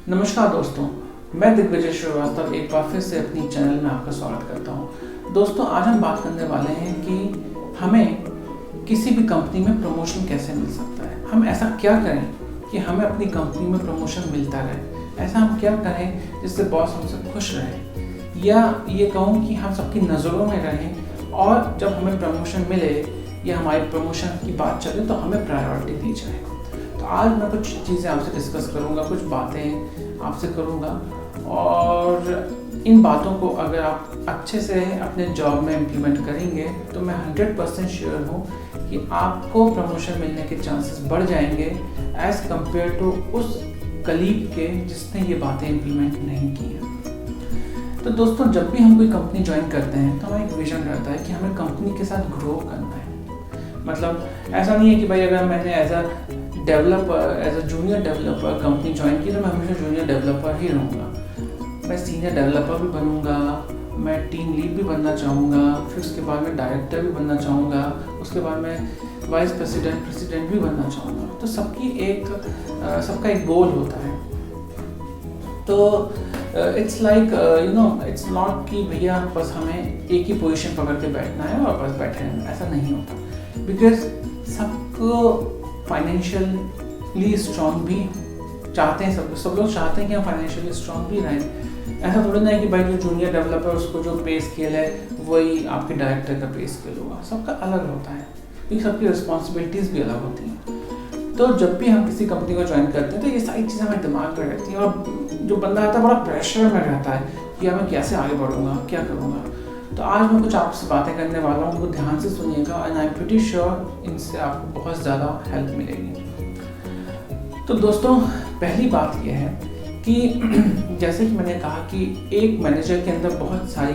नमस्कार दोस्तों, मैं दिग्विजय श्रीवास्तव एक बार फिर से अपनी चैनल में आपका स्वागत करता हूं। दोस्तों, आज हम बात करने वाले हैं कि हमें किसी भी कंपनी में प्रमोशन कैसे मिल सकता है। हम ऐसा क्या करें कि हमें अपनी कंपनी में प्रमोशन मिलता रहे। ऐसा हम क्या करें जिससे बॉस हमसे खुश रहे, या ये कहूँ कि हम सबकी नज़रों में रहें और जब हमें प्रमोशन मिले या हमारी प्रमोशन की बात चले तो हमें प्रायोरिटी दी जाए। तो आज मैं कुछ चीज़ें आपसे डिस्कस करूँगा, कुछ बातें आपसे करूँगा, और इन बातों को अगर आप अच्छे से अपने जॉब में इम्प्लीमेंट करेंगे तो मैं 100% श्योर हूँ कि आपको प्रमोशन मिलने के चांसेस बढ़ जाएंगे एज़ कम्पेयर टू उस कलीग के जिसने ये बातें इम्प्लीमेंट नहीं की हैं। तो दोस्तों, जब भी हम कोई कंपनी ज्वाइन करते हैं तो हमें एक विजन रहता है कि हमें कंपनी के साथ ग्रो करना है। मतलब ऐसा नहीं है कि भाई अगर मैंने as a junior developer company join की तो मैं हमेशा जूनियर डेवलपर ही रहूँगा। मैं सीनियर डेवलपर भी बनूँगा, मैं टीम लीड भी बनना चाहूँगा, फिर उसके बाद मैं डायरेक्टर भी बनना चाहूँगा, उसके बाद मैं वाइस प्रेसिडेंट भी बनना चाहूँगा। तो सबका एक गोल होता है। तो इट्स लाइक इट्स नॉट कि भैया बस हमें एक ही पोजीशन पकड़ के बैठना है और बस बैठे रहना, ऐसा नहीं होता। बिकॉज सबको फाइनेंशियली स्ट्रॉन्ग भी चाहते हैं, सब लोग चाहते हैं कि हम फाइनेंशियली स्ट्रॉन्ग भी रहें। ऐसा थोड़ी ना है कि भाई जो जूनियर डेवलपर उसको जो पे स्केल है वही आपके डायरेक्टर का पे स्केल होगा। सबका अलग होता है, क्योंकि सबकी रिस्पॉन्सिबिलिटीज़ भी अलग होती हैं। तो जब भी हम किसी कंपनी को ज्वाइन करते हैं तो ये सारी चीज़ें हमारे दिमाग में रहती हैं, और जो बंदा आता है बड़ा प्रेशर में रहता है कि मैं कैसे आगे बढ़ूँगा, क्या करूँगा। तो आज मैं कुछ आपसे बातें करने वाला हूँ, उनको ध्यान से सुनिएगा, and I am pretty sure इनसे आपको बहुत ज़्यादा हेल्प मिलेगी। तो दोस्तों, पहली बात यह है कि जैसे कि मैंने कहा कि एक मैनेजर के अंदर बहुत सारी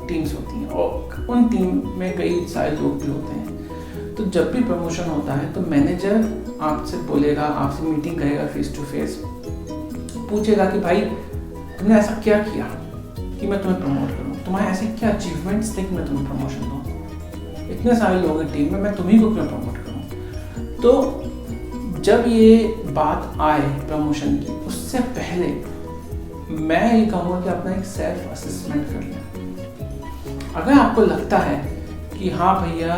टीम्स होती हैं और उन टीम में कई सारे लोग भी होते हैं। तो जब भी प्रमोशन होता है तो मैनेजर आपसे बोलेगा, आपसे मीटिंग करेगा फेस टू फेस, पूछेगा कि भाई तुमने ऐसा क्या किया कि मैं तुम्हें प्रमोट करूँ, तुम्हारे ऐसे क्या अचीवमेंट्स थे कि मैं तुम्हें प्रमोशन दूँ। इतने सारे लोग हैं टीम में, मैं तुम्ही को क्यों प्रमोट करूँ। तो जब ये बात आए प्रमोशन की, उससे पहले मैं ये कहूँगा कि अपना एक सेल्फ असेसमेंट कर लें। अगर आपको लगता है कि हाँ भैया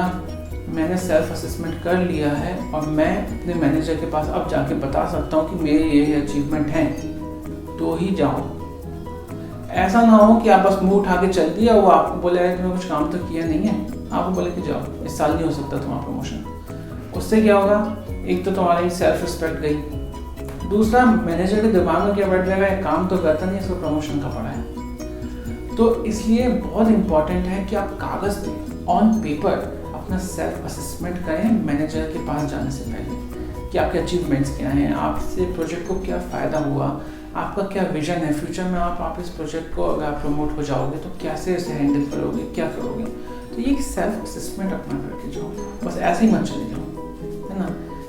मैंने सेल्फ असेसमेंट कर लिया है और मैं अपने मैनेजर के पास अब जाके बता सकता हूँ कि मेरे ये अचीवमेंट हैं, तो ही जाओ। ऐसा ना हो कि आप बस मुंह उठा के चल दिया, वो आपको बोले तुमने कुछ काम तो किया नहीं है, आपको बोले कि जाओ इस साल नहीं हो सकता तुम्हारा प्रमोशन। उससे क्या होगा, एक तो तुम्हारी सेल्फ रिस्पेक्ट गई, दूसरा मैनेजर के दिमाग में क्या बैठ जाएगा, एक काम तो करता नहीं, इसको प्रमोशन का पड़ा है। तो इसलिए बहुत इंपॉर्टेंट है कि आप कागज़ पे ऑन पेपर अपना सेल्फ असेसमेंट करें मैनेजर के पास जाने से पहले, कि आपके अचीवमेंट्स क्या हैं, आपसे प्रोजेक्ट को क्या फ़ायदा हुआ, आपका क्या विजन है, फ्यूचर में आप इस प्रोजेक्ट को अगर आप प्रमोट हो जाओगे तो कैसे इसे हैंडल करोगे, क्या करोगे। तो ये सेल्फ असेसमेंट अपना करके जाओ, बस ऐसे ही मत चले जाओ, है ना।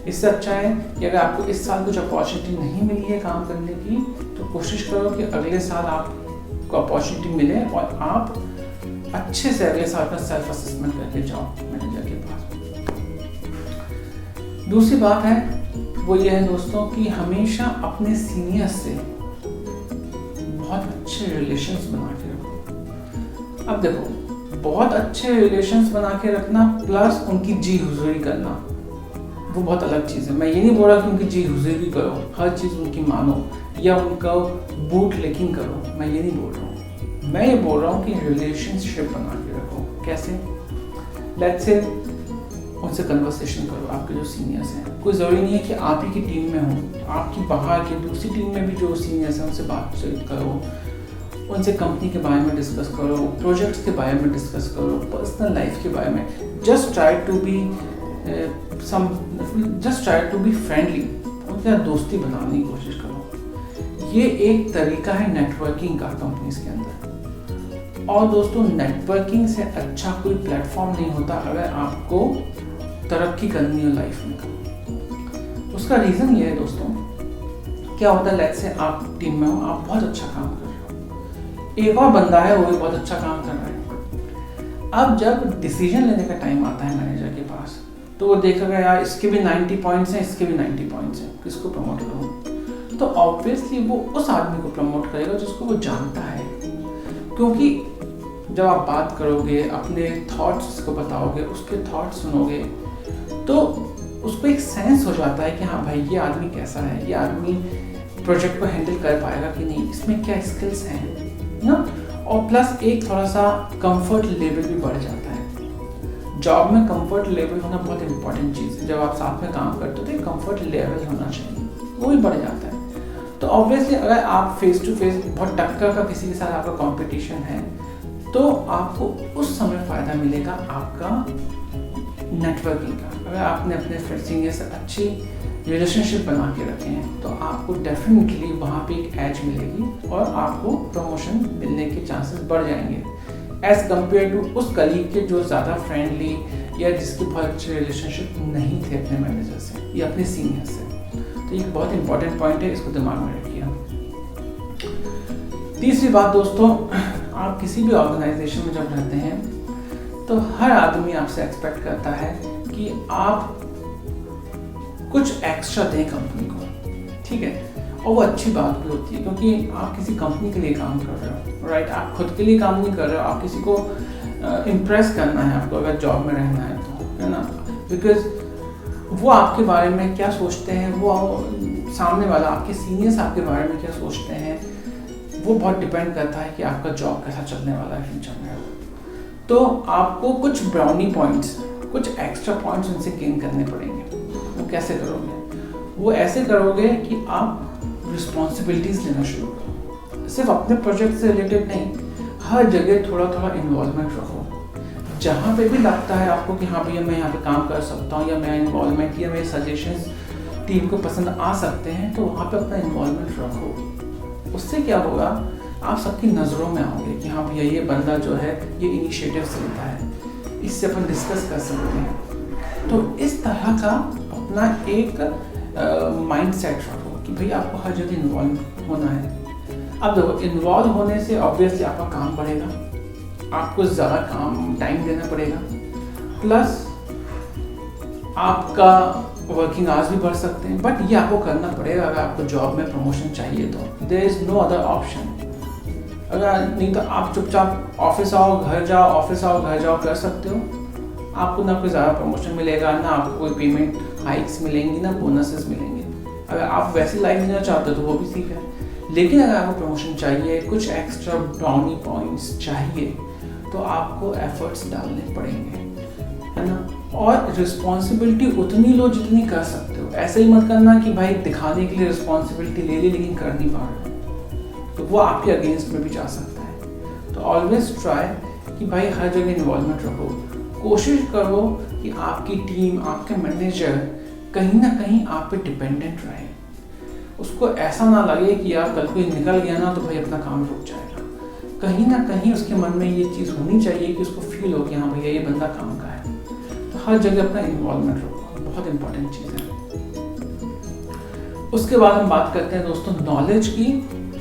इससे अच्छा है कि अगर आपको इस साल कुछ अपॉर्चुनिटी नहीं मिली है काम करने की, तो कोशिश करो कि अगले साल आपको अपॉर्चुनिटी मिले और आप अच्छे से अगले साल का सेल्फ असेसमेंट करके जाओ मैनेजर के पास। दूसरी बात है वो ये है दोस्तों कि हमेशा अपने सीनियर से बहुत अच्छे रिलेशंस बना के रखो। अब देखो, बहुत अच्छे रिलेशंस बना के रखना प्लस उनकी जी हुजूरी करना, वो बहुत अलग चीज़ है। मैं ये नहीं बोल रहा कि उनकी जी हुजूरी करो, हर चीज़ उनकी मानो या उनका बूट लेकिन करो, मैं ये नहीं बोल रहा हूँ। मैं ये बोल रहा हूँ कि रिलेशनशिप बना के रखो। कैसे? लेट्स से उनसे कन्वर्सेशन करो, आपके जो सीनियर्स हैं। कोई ज़रूरी नहीं है कि आप ही की टीम में हो, आपकी बाहर की दूसरी टीम में भी जो सीनियर्स हैं उनसे बातचीत करो, उनसे कंपनी के बारे में डिस्कस करो, प्रोजेक्ट्स के बारे में डिस्कस करो, पर्सनल लाइफ के बारे में। Just try to be friendly, उनके साथ दोस्ती बनाने की कोशिश करो। ये एक तरीका है नेटवर्किंग का कंपनीज के अंदर। और दोस्तों, नेटवर्किंग से अच्छा कोई प्लेटफॉर्म नहीं होता अगर आपको तरक्की करनी है लाइफ में। उसका रीज़न ये है दोस्तों, क्या होता है, लेट्स से आप टीम में हो, आप बहुत अच्छा काम कर रहे हो, एक और बंदा है वो भी बहुत अच्छा काम कर रहा है। अब जब डिसीजन लेने का टाइम आता है मैनेजर के पास, तो वो देखेगा यार इसके भी 90 पॉइंट्स हैं, इसके भी 90 पॉइंट्स हैं, किसको प्रमोट करूँ। तो ऑब्वियसली वो उस आदमी को प्रमोट करेगा जिसको वो जानता है। क्योंकि जब आप बात करोगे, अपने थॉट्स उसको बताओगे, उसके थॉट्स सुनोगे, तो उसको एक सेंस हो जाता है कि हाँ भाई ये आदमी कैसा है, ये आदमी प्रोजेक्ट को हैंडल कर पाएगा कि नहीं, इसमें क्या स्किल्स हैं ना। और प्लस एक थोड़ा सा कंफर्ट लेवल भी बढ़ जाता है। जॉब में कंफर्ट लेवल होना बहुत इंपॉर्टेंट चीज़ है। जब आप साथ में काम करते हो तो एक कंफर्ट लेवल होना चाहिए, वो भी बढ़ जाता है। तो ऑब्वियसली अगर आप फेस टू फेस बहुत टक्कर का किसी के साथ आपका कंपटीशन है, तो आपको उस समय फ़ायदा मिलेगा आपका नेटवर्किंग का। अगर आपने अपने फ्रेंड सीनियर से अच्छी रिलेशनशिप बना के रखे हैं तो आपको डेफिनेटली वहाँ पे एक एज मिलेगी और आपको प्रमोशन मिलने के चांसेस बढ़ जाएंगे एज कम्पेयर टू उस कलीग के जो ज़्यादा फ्रेंडली या जिसकी बहुत अच्छे रिलेशनशिप नहीं थे अपने मैनेजर से या अपने सीनियर से। तो ये बहुत इंपॉर्टेंट पॉइंट है, इसको दिमाग में रखिए। तीसरी बात दोस्तों, आप किसी भी ऑर्गेनाइजेशन में जब रहते हैं तो हर आदमी आपसे एक्सपेक्ट करता है कि आप कुछ एक्स्ट्रा दें कंपनी को, ठीक है। और वो अच्छी बात भी होती है क्योंकि आप किसी कंपनी के लिए काम कर रहे हो, राइट। आप खुद के लिए काम नहीं कर रहे हो, आप किसी को इम्प्रेस करना है आपको अगर जॉब में रहना है तो, है ना। बिकॉज वो आपके बारे में क्या सोचते हैं, वो सामने वाला आपके सीनियर्स आपके बारे में क्या सोचते हैं, वो बहुत डिपेंड करता है कि आपका जॉब कैसा चलने वाला है फ्यूचर में। तो आपको कुछ ब्राउनी पॉइंट्स, कुछ एक्स्ट्रा पॉइंट्स उनसे गेन करने पड़ेंगे। वो कैसे करोगे? वो ऐसे करोगे कि आप रिस्पॉन्सिबिलिटीज़ लेना शुरू करो। सिर्फ अपने प्रोजेक्ट से रिलेटेड नहीं, हर जगह थोड़ा थोड़ा इन्वॉल्वमेंट रखो। जहाँ पे भी लगता है आपको कि हाँ भैया मैं यहाँ पे काम कर सकता हूँ या मैं इन्वॉल्वमेंट या मेरे सजेशंस टीम को पसंद आ सकते हैं, तो वहाँ पे अपना इन्वॉल्वमेंट रखो। उससे क्या होगा, आप सबकी नज़रों में आओगे कि हाँ भैया ये बंदा जो है ये इनिशिएटिव्स लेता है, इससे अपन डिस्कस कर सकते हैं। तो इस तरह का अपना एक माइंड सेट रखो कि भाई आपको हर जगह इन्वॉल्व होना है। अब देखो, इन्वॉल्व होने से ऑब्वियसली आपका काम बढ़ेगा, आपको ज़्यादा काम टाइम देना पड़ेगा, प्लस आपका वर्किंग आवर्स भी बढ़ सकते हैं। बट ये आपको करना पड़ेगा अगर आपको जॉब में प्रमोशन चाहिए तो। There is no other option. अगर नहीं तो आप चुपचाप ऑफिस आओ घर जाओ, ऑफिस आओ घर जाओ कर सकते हो। आपको ना कोई ज़्यादा प्रमोशन मिलेगा, ना आपको कोई पेमेंट हाइक्स मिलेंगी, ना बोनसेस मिलेंगे। अगर आप वैसी लाइफ जीना चाहते हो तो वो भी ठीक है, लेकिन अगर आपको प्रमोशन चाहिए, कुछ एक्स्ट्रा ब्राउनी पॉइंट्स चाहिए, तो आपको एफर्ट्स डालने पड़ेंगे, है ना। और रिस्पॉन्सिबिलिटी उतनी लो जितनी कर सकते हो। ऐसे ही मत करना कि भाई दिखाने के लिए रिस्पॉन्सिबिलिटी ले ली लेकिन कर नहीं पा रहे, तो वो आपके अगेंस्ट में भी जा सकता है। तो ऑलवेज ट्राई कि भाई हर जगह इन्वॉल्वमेंट रखो। कोशिश करो कि आपकी टीम, आपके मैनेजर कहीं ना कहीं आप पे डिपेंडेंट रहे। उसको ऐसा ना लगे कि यार कल कोई निकल गया ना तो भाई अपना काम रुक जाएगा। कहीं ना कहीं उसके मन में ये चीज़ होनी चाहिए कि उसको फील हो कि हाँ भैया ये बंदा काम का है। तो हर जगह अपना इन्वॉल्वमेंट रखो, बहुत इंपॉर्टेंट चीज़ है। उसके बाद हम बात करते हैं दोस्तों नॉलेज की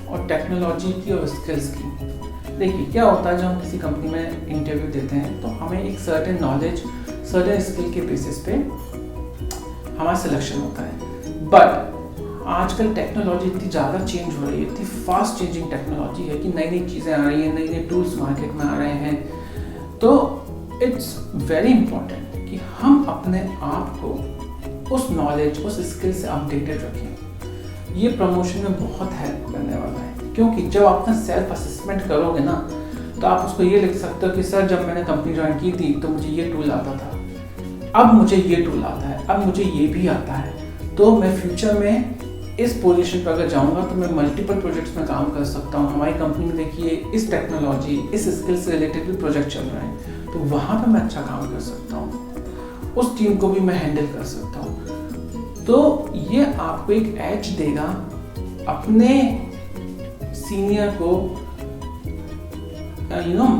और टेक्नोलॉजी की और स्किल्स की। देखिए क्या होता है, जब हम किसी कंपनी में इंटरव्यू देते हैं तो हमें एक सर्टेन नॉलेज, सर्टेन स्किल के बेसिस पे हमारा सिलेक्शन होता है। बट आजकल टेक्नोलॉजी इतनी ज़्यादा चेंज हो रही है, इतनी फास्ट चेंजिंग टेक्नोलॉजी है कि नई नई चीज़ें आ रही हैं, नई नई टूल्स मार्केट में आ रहे हैं। तो इट्स वेरी इंपॉर्टेंट कि हम अपने आप को उस नॉलेज, उस स्किल से अपडेटेड रखें। ये प्रमोशन में बहुत हेल्प करने वाला है, क्योंकि जब आप अपना सेल्फ असेसमेंट करोगे ना तो आप उसको ये लिख सकते हो कि सर जब मैंने कंपनी ज्वाइन की थी तो मुझे ये टूल आता था, अब मुझे ये टूल आता है, अब मुझे ये भी आता है, तो मैं फ्यूचर में इस पोजीशन पर अगर जाऊंगा तो मैं मल्टीपल प्रोजेक्ट्स में काम कर सकता हूँ। हमारी कंपनी में देखिए इस टेक्नोलॉजी, इस स्किल से रिलेटेड भी प्रोजेक्ट चल रहे हैं, तो वहाँ पे मैं अच्छा काम कर सकता हूँ, उस टीम को भी मैं हैंडल कर सकता हूँ। तो ये आपको एक एज देगा अपने सीनियर को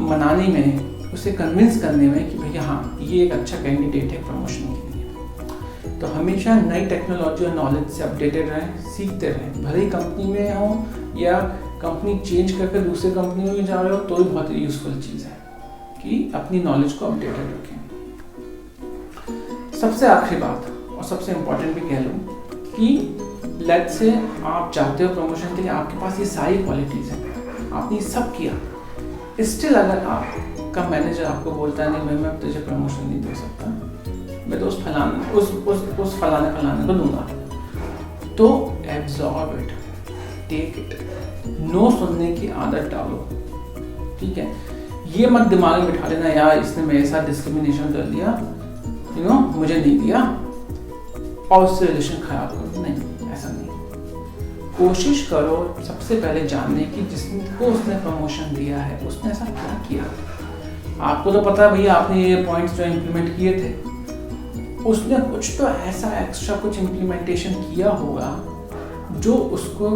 मनाने में, उसे कन्विंस करने में कि भैया हाँ ये एक अच्छा कैंडिडेट है प्रमोशन के लिए। तो हमेशा नई टेक्नोलॉजी और नॉलेज से अपडेटेड रहें, सीखते रहें। भले ही कंपनी में हो या कंपनी चेंज करके दूसरे कंपनी में जा रहे हो, तो भी बहुत यूजफुल चीज़ है कि अपनी नॉलेज को अपडेटेड रखें। सबसे आखिरी बात और सबसे इम्पोर्टेंट भी कह लूँ कि लेट्स से आप चाहते हो प्रमोशन के लिए, आपके पास ये सारी क्वालिटीज़ हैं, आपने सब किया, स्टिल अगर आपका मैनेजर आपको बोलता है नहीं मैं तुझे प्रमोशन नहीं दे सकता, मैं तो उस फलाने को दूंगा, तो absorb it, take it, no सुनने की आदत डालो, ठीक है। ये मत दिमाग में बिठा लेना यार इसने मेरे साथ डिस्क्रिमिनेशन कर दिया, मुझे नहीं दिया और उससे रिलेशन खराब करो, नहीं, ऐसा नहीं। कोशिश करो सबसे पहले जानने की जिसको उसने प्रमोशन दिया है उसने ऐसा क्या किया। आपको तो पता है भैया आपने ये पॉइंट्स जो इम्प्लीमेंट किए थे, उसने कुछ तो ऐसा एक्स्ट्रा कुछ इम्प्लीमेंटेशन किया होगा जो उसको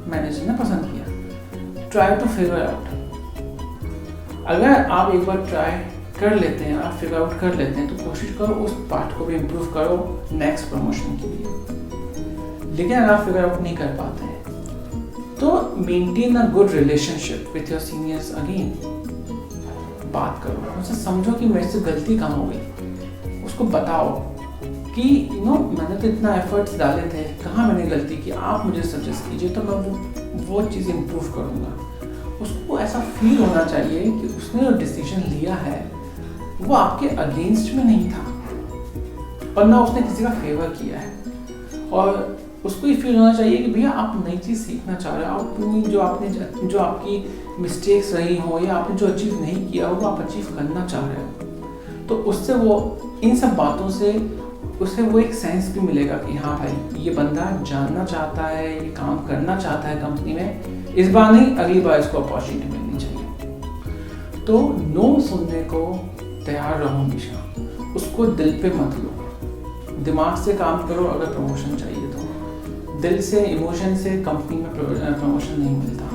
मैनेजर ने पसंद किया। Try to figure out. अगर आप एक बार ट्राई कर लेते हैं, आप फिगर आउट कर लेते हैं, तो कोशिश करो उस पार्ट को भी इम्प्रूव करो नेक्स्ट प्रमोशन के लिए। लेकिन अगर आप फिगर आउट नहीं कर पाते हैं तो maintain a good relationship with your seniors. Again बात करो उनसे, समझो कि मेरे से गलती कहाँ हो गई, उसको बताओ कि मैंने तो इतना एफर्ट्स डाले थे, कहाँ मैंने गलती की, आप मुझे सजेस्ट कीजिए तो मैं वो चीज़ इम्प्रूव करूँगा। उसको ऐसा फील होना चाहिए कि उसने जो डिसीजन लिया है वो आपके अगेंस्ट में नहीं था और ना उसने किसी का फेवर किया है, और उसको ये फील होना चाहिए कि भैया आप नई चीज़ सीखना चाह रहे हो, अपनी जो आपकी मिस्टेक्स रही हो या आपने जो अचीव नहीं किया हो वो आप अचीव करना चाह रहे हो। तो उससे वो इन सब बातों से उसे वो एक सेंस भी मिलेगा कि हाँ भाई ये बंदा जानना चाहता है, ये काम करना चाहता है कंपनी में, इस बार नहीं अगली बार इसको अपॉर्चुनिटी मिलनी चाहिए। तो नो सुनने को तैयार रहो हमेशा, उसको दिल पे मत लो, दिमाग से काम करो। अगर प्रमोशन चाहिए तो दिल से, इमोशन से कंपनी में प्रमोशन नहीं मिलता।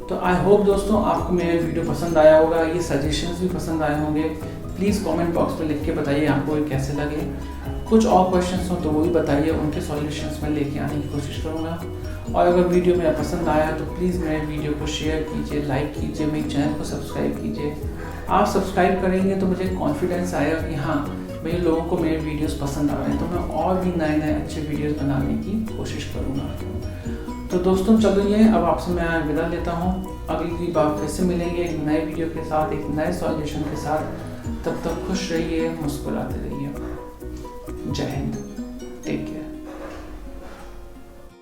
तो आई होप दोस्तों आपको मेरा वीडियो पसंद आया होगा, ये सजेशंस भी पसंद आए होंगे। प्लीज़ कमेंट बॉक्स में लिख के बताइए आपको ये कैसे लगे। कुछ और क्वेश्चंस हो तो वो भी बताइए, उनके सॉल्यूशंस में लेके आने की कोशिश करूँगा। और अगर वीडियो मेरा पसंद आया तो प्लीज़ मेरे वीडियो को शेयर कीजिए, लाइक कीजिए, मेरे चैनल को सब्सक्राइब कीजिए। आप सब्सक्राइब करेंगे तो मुझे कॉन्फिडेंस आएगा कि हाँ मेरे लोगों को मेरे वीडियोस पसंद आ रहे हैं, तो मैं और भी नए नए अच्छे वीडियोस बनाने की कोशिश करूँगा। तो दोस्तों चलिए अब आपसे मैं विदा लेता हूँ, अगली बार फिर से मिलेंगे एक नए वीडियो के साथ, एक नए सॉल्यूशन के साथ। तब तक खुश रहिए, मुस्कुराते रहिए। जय हिंद।